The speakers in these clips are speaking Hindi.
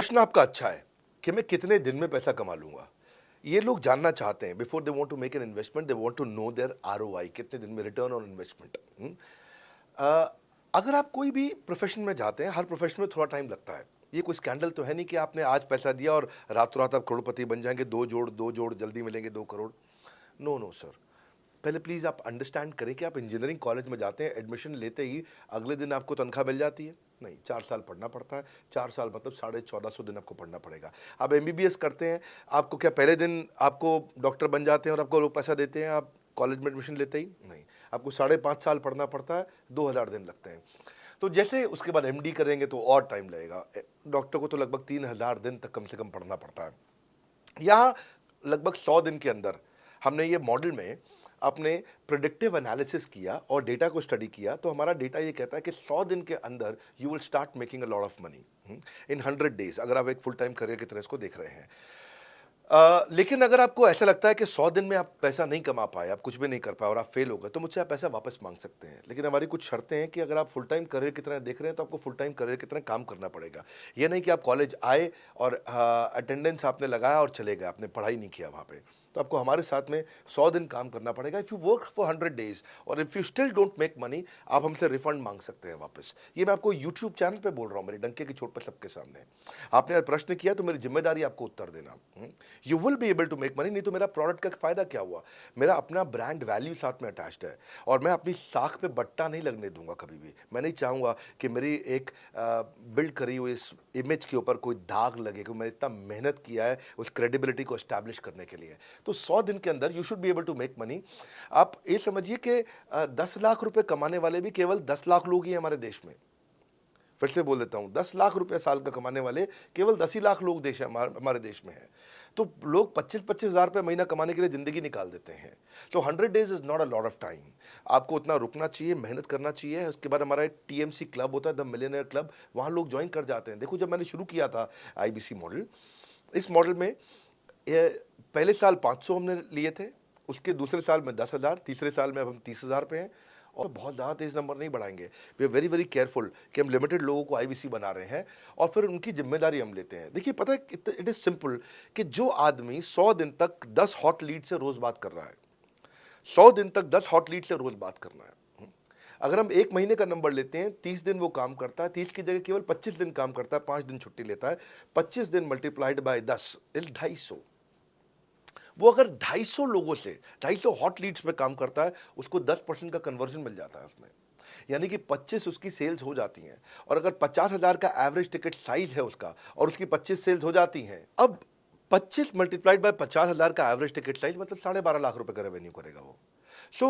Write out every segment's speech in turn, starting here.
प्रश्न आपका अच्छा है कि मैं कितने दिन में पैसा कमा लूंगा। ये लोग जानना चाहते हैं, before they want to make an investment they want to know their R O I, कितने दिन में रिटर्न ऑन इन्वेस्टमेंट। अगर आप कोई भी प्रोफेशन में जाते हैं, हर प्रोफेशन में थोड़ा टाइम लगता है। ये कोई स्कैंडल तो है नहीं कि आपने आज पैसा दिया और रातों रात आप करोड़पति बन जाएंगे, दो जोड़ जल्दी मिलेंगे 2 करोड़। नो नो सर, पहले प्लीज़ आप अंडरस्टैंड करें कि आप इंजीनियरिंग कॉलेज में जाते हैं, एडमिशन लेते ही अगले दिन आपको तनख्वाह मिल जाती है? नहीं, 4 साल पढ़ना पड़ता है। 4 साल मतलब 1450 दिन आपको पढ़ना पड़ेगा। आप एमबीबीएस करते हैं, आपको क्या पहले दिन आपको डॉक्टर बन जाते हैं और आपको लोग पैसा देते हैं आप कॉलेज में एडमिशन लेते ही? नहीं, आपको 5.5 साल पढ़ना पड़ता है, 2000 दिन लगते हैं। तो जैसे उसके बाद एमडी करेंगे तो और टाइम लगेगा। डॉक्टर को तो लगभग 3000 दिन तक कम से कम पढ़ना पड़ता है। यहाँ लगभग 100 दिन के अंदर हमने ये मॉडल में अपने प्रिडिक्टिव एनालिसिस किया और डेटा को स्टडी किया, तो हमारा डेटा ये कहता है कि 100 दिन के अंदर you will start making a lot of money in 100 days, अगर आप एक फुल टाइम करियर की तरह इसको देख रहे हैं। लेकिन अगर आपको ऐसा लगता है कि 100 दिन में आप पैसा नहीं कमा पाए, आप कुछ भी नहीं कर पाए और आप फेल हो गए, तो मुझसे आप पैसा वापस मांग सकते हैं। लेकिन हमारी कुछ शर्तें हैं कि अगर आप फुल टाइम करियर की तरह देख रहे हैं तो आपको फुल टाइम करियर की तरह काम करना पड़ेगा। ये नहीं कि आप कॉलेज आए और अटेंडेंस आपने लगाया और चले गए, आपने पढ़ाई नहीं किया वहाँ पे। तो आपको हमारे साथ में 100 दिन काम करना पड़ेगा। If you work for 100 days और if you still don't make money, आप हमसे रिफंड मांग सकते हैं वापस। ये मैं आपको यूट्यूब चैनल पे बोल रहा हूँ, मेरे डंके की चोट पर सबके सामने। आपने प्रश्न किया तो मेरी जिम्मेदारी आपको उत्तर देना। You will be able to make money, नहीं तो मेरा प्रोडक्ट का फ़ायदा क्या हुआ? मेरा अपना ब्रांड वैल्यू साथ में अटैच्ड है और मैं अपनी साख पे बट्टा नहीं लगने दूंगा कभी भी। मैं नहीं चाहूँगा कि मेरी एक बिल्ड करी हुई इस इमेज के ऊपर कोई दाग लगे, क्योंकि मैंने इतना मेहनत किया है उस क्रेडिबिलिटी को एस्टैब्लिश करने के लिए। तो 100 दिन के अंदर you should be able to make money. आप ये समझिए कि 10 लाख रुपए कमाने वाले भी केवल 10 लाख लोग ही हैं हमारे देश में। फिर से बोल देता हूँ, 10 लाख रुपए साल का कमाने वाले केवल 10 ही लाख लोग हमारे देश में हैं। तो लोग 25-25 हज़ार रुपये महीना कमाने के लिए ज़िंदगी निकाल देते हैं। तो 100 days is not a lot of time. आपको उतना रुकना चाहिए, मेहनत करना चाहिए। उसके बाद हमारा एक टीएमसी क्लब होता है, द मिलियनेयर क्लब, वहाँ लोग ज्वाइन कर जाते हैं। देखो, जब मैंने शुरू किया था आईबीसी मॉडल, इस मॉडल में पहले साल 500 हमने लिए थे, उसके दूसरे साल में 10,000, तीसरे साल में अब हम 30,000 पे हैं और बहुत ज़्यादा तेज़ नंबर नहीं बढ़ाएंगे। We are very very careful कि हम लिमिटेड लोगों को आईबीसी बना रहे हैं और फिर उनकी जिम्मेदारी हम लेते हैं। देखिए, पता है इट इज़ सिंपल कि जो आदमी 100 दिन तक 10 हॉट लीड से रोज़ बात कर रहा है, 100 दिन तक 10 हॉट लीड से रोज़ बात करना है। अगर हम 1 महीने का नंबर लेते हैं, 30 दिन वो काम करता है, 30 की जगह केवल 25 दिन काम करता है, 5 दिन छुट्टी लेता है, 25 दिन मल्टीप्लाइड बाय 10 इज 250। वो अगर 250 लोगों से 250 हॉट लीड्स पे काम करता है, उसको 10% का कन्वर्जन मिल जाता है उसमें, यानी कि 25 उसकी सेल्स हो जाती हैं। और अगर 50,000 का एवरेज टिकट साइज है उसका और उसकी 25 सेल्स हो जाती हैं, अब 25 मल्टीप्लाइड बाय 50,000 का एवरेज टिकट साइज मतलब 12.5 लाख रुपए का रेवेन्यू करेगा वो। सो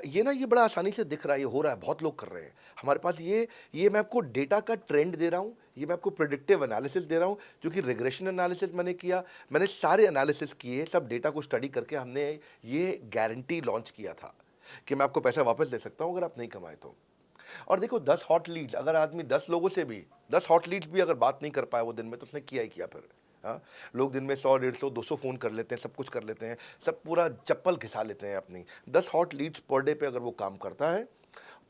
ये बड़ा आसानी से दिख रहा है, ये हो रहा है, बहुत लोग कर रहे हैं हमारे पास। ये मैं आपको डेटा का ट्रेंड दे रहा हूँ, ये मैं आपको प्रिडिक्टिव एनालिसिस दे रहा हूँ, जो कि रिग्रेशन एनालिसिस मैंने किया। मैंने सारे एनालिसिस किए, सब डेटा को स्टडी करके हमने ये गारंटी लॉन्च किया था कि मैं आपको पैसा वापस दे सकता हूँ अगर आप नहीं कमाए तो। और देखो, 10 हॉट लीड्स, अगर आदमी 10 लोगों से भी 10 हॉट लीड्स भी अगर बात नहीं कर पाया वो दिन में, तो उसने किया ही किया फिर। हाँ, लोग दिन में 100, 150, 200 फ़ोन कर लेते हैं, सब कुछ कर लेते हैं, सब पूरा चप्पल घिसा लेते हैं अपनी। 10 हॉट लीड्स पर डे पे अगर वो काम करता है,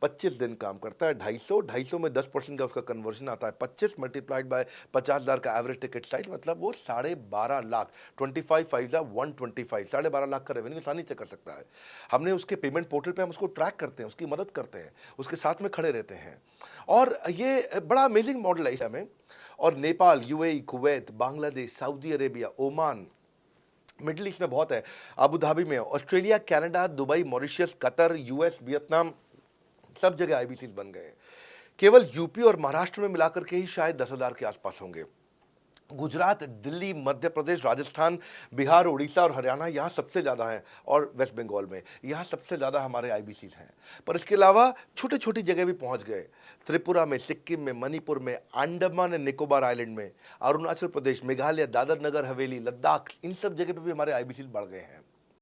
25 दिन काम करता है, 250 में 10% का उसका कन्वर्जन आता है, 25 मल्टीप्लाइड बाय 50,000 का एवरेज टिकट साइज, मतलब वो 12.5 लाख, 25 5 125, 12.5 लाख का रेवेन्यू आसानी से कर सकता है। हमने उसके पेमेंट पोर्टल पे हम उसको ट्रैक करते हैं, उसकी मदद करते हैं, उसके साथ में खड़े रहते हैं। और ये बड़ा अमेजिंग मॉडल है इस समय। और Nepal, UAE, Kuwait, Bangladesh, Saudi Arabia, Oman, middle east में बहुत है, अबू धाबी में, Australia, Canada, Dubai, Mauritius, Qatar, US, Vietnam, सब जगह आईबीसीज बन गए हैं। केवल यूपी और महाराष्ट्र में मिलाकर के ही शायद 10,000 के आसपास होंगे। गुजरात, दिल्ली, मध्य प्रदेश, राजस्थान, बिहार, उड़ीसा और हरियाणा, यहाँ सबसे ज़्यादा हैं। और वेस्ट बंगाल में यहाँ सबसे ज़्यादा हमारे आईबीसीज हैं। पर इसके अलावा छोटी छोटी जगह भी पहुँच गए, त्रिपुरा में, सिक्किम में, मणिपुर में, अंडमान एंड निकोबार आइलैंड में, अरुणाचल प्रदेश, मेघालय, दादर नगर हवेली, लद्दाख, इन सब जगह पे भी हमारे आईबीसीज बढ़ गए हैं।